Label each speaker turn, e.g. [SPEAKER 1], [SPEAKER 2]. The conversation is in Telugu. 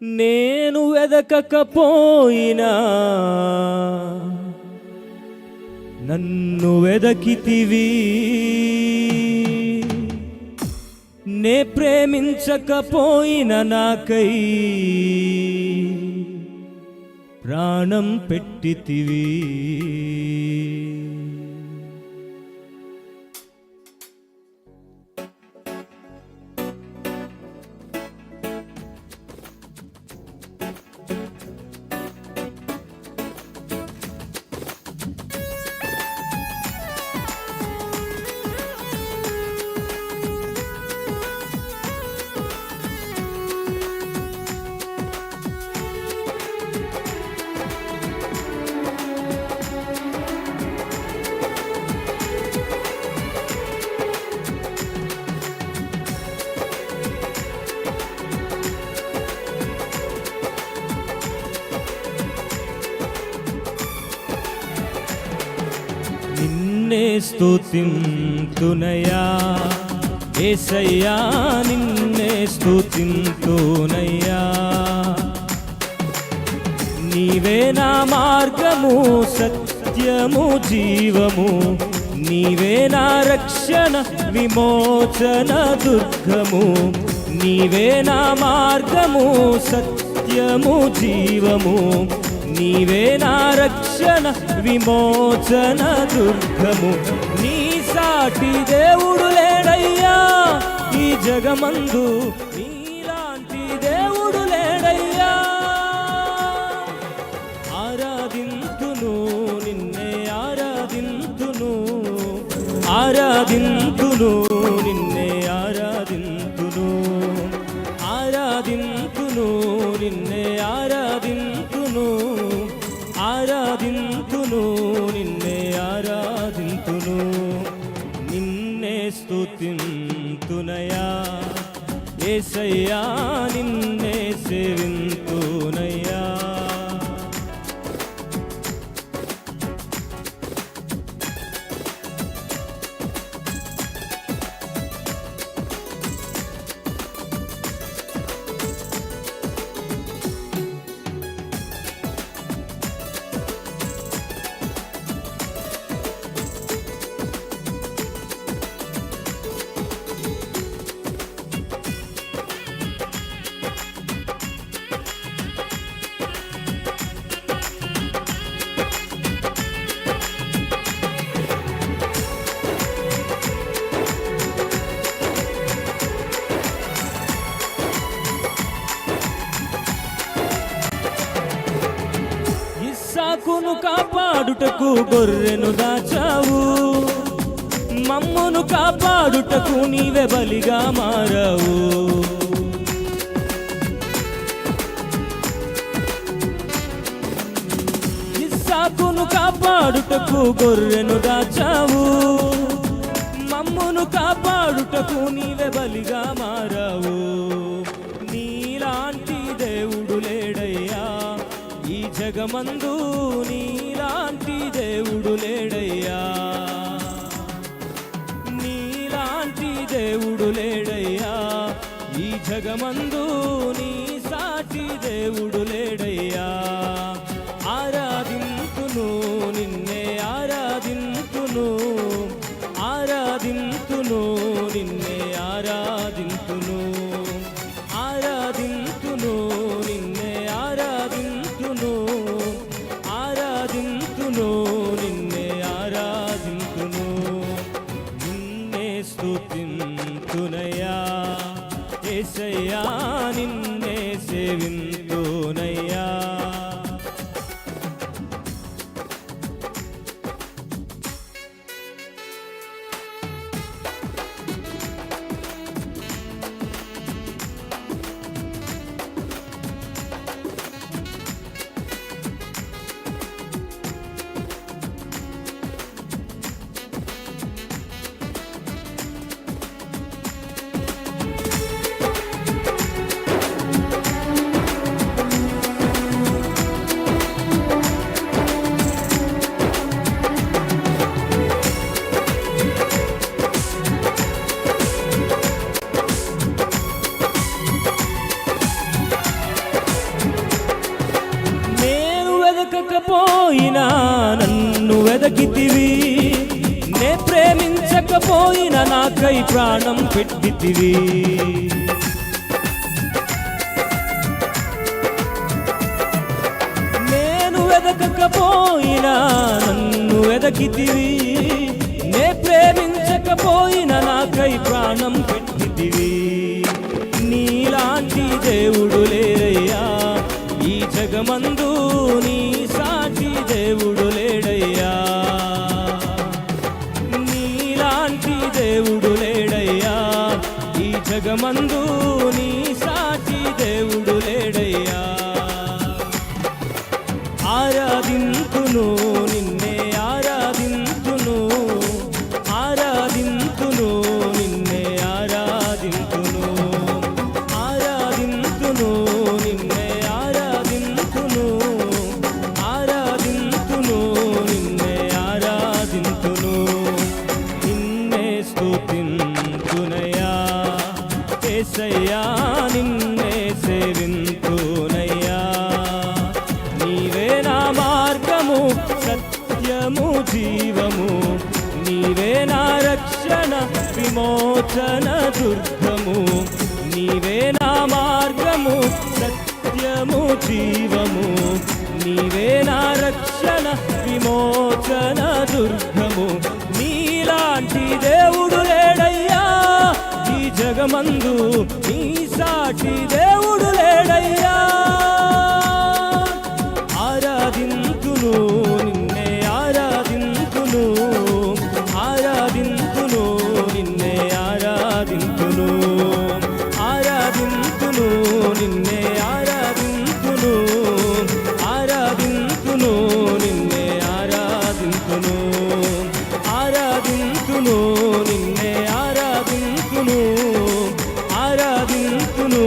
[SPEAKER 1] నేను వెదకకపోయినా నన్ను వెదకితివి, నే ప్రేమించకపోయిన నాకై ప్రాణం పెట్టితివి. నిన్నే స్తుతింతునయ్యా యేసయ్యా, నిన్నే స్తుతింతునయ్యా. నీవే నా మార్గము సత్యము జీవము, నీవే నా రక్షణ విమోచన దుర్గము. నీవే నా మార్గము సత్యము జీవము, నీవే నా రక్షణ విమోచన దుర్గము. నీ సాటి దేవుడు లేడయ్యా ఈ జగమందు, నీలాంటి దేవుడు లేడయ్యా. ఆరాధింతును నిన్నే ఆరాధింతును, ఆరాధింతును నిన్నే ఆరాధింతును, ఆరాధింతును నిన్నే ఆరాధింతును, ఆరాధింతును నిన్నే ఆరాధింతును. నిన్నే స్తుతింతునయ్యా యేసయ్యా, నిన్నే సేవింతునయ్యా. ఇస్సాకును కాపాడుటకు గొర్రెను దాచావు, మమ్మును కాపాడుటకు నీవే బలిగా మారావు. ఇస్సాకును కాపాడుటకు గొర్రెను దాచావు, మమ్మును కాపాడుటకు నీవే బలిగా మారావు. నీలాంటి దేవుడు లేడయ్యా ఈ జగమందు, నీలాంటి దేవుడు లేడయ్యా, నీలాంటి దేవుడు లేడయ్యా ఈ జగమందు, నీ సాటి దేవుడు లేడయ్యా. ఆరాధింతును నిన్నే ఆరాధింతును, ఆరాధింతును నిన్నే ఆరాధింతును, ఆరాధింతును నిన్నే ఆరాధింతును, ఆరాధింతును నిన్నే ఆరాధింతును. నిన్నే స్తుతింతునయ్యా యేసయ్యా, నిన్నే వెదకితివి, నే ప్రేమించకపోయిన నాకై ప్రాణం పెట్టితివి. నేను వెదకకపోయినా నన్ను వెదకితివి, నే ప్రేమించకపోయిన నాకై ప్రాణం పెట్టితివి. నీలాంటి దేవుడు లేరయ్యా ఈ జగమందు, నీ సాటి దేవుడు లేడయ్యా. నీలాంటి దేవుడు లేడయ్యా ఈ జగమందు, నీ సాటి దేవుడు లేడయ్యా. ఆరాధింతును నిన్నే ఆరాధింతును, ఆరాధింతును నిన్నే ఆరాధింతును, ఆరాధింతును నిన్నే ఆరాధింతును, ఆరాధింతును నిన్నే ఆరాధింతును. నిన్నే స్తుతింతునయ్యా యేసయ్యా, నిన్నే సేవింతునయ్యా. నీవే నా మార్గము సత్యము జీవము, నీవే నా రక్షణ విమోచన దుర్గము. నీవే నా మార్గము సత్యము జీవము, నీవే నా రక్షణ విమోచన దుర్గము. నీలాంటి దేవుడు లేడయ్యా ఈ జగమందు, నీ సాటి దేవుడు లేడయ్యా. ఆరాధింతును నిన్నే ఆరాధింతును, ఆరాధింతును నిన్నే ఆరాధింతును, ఆరాధింతును నిన్నే ఆరాధింతును, ఆరాధింతును నిన్నే ఆరాధింతును, ఆరాధింతును నిన్నే ఆరాధింతును, ఆరాధింతును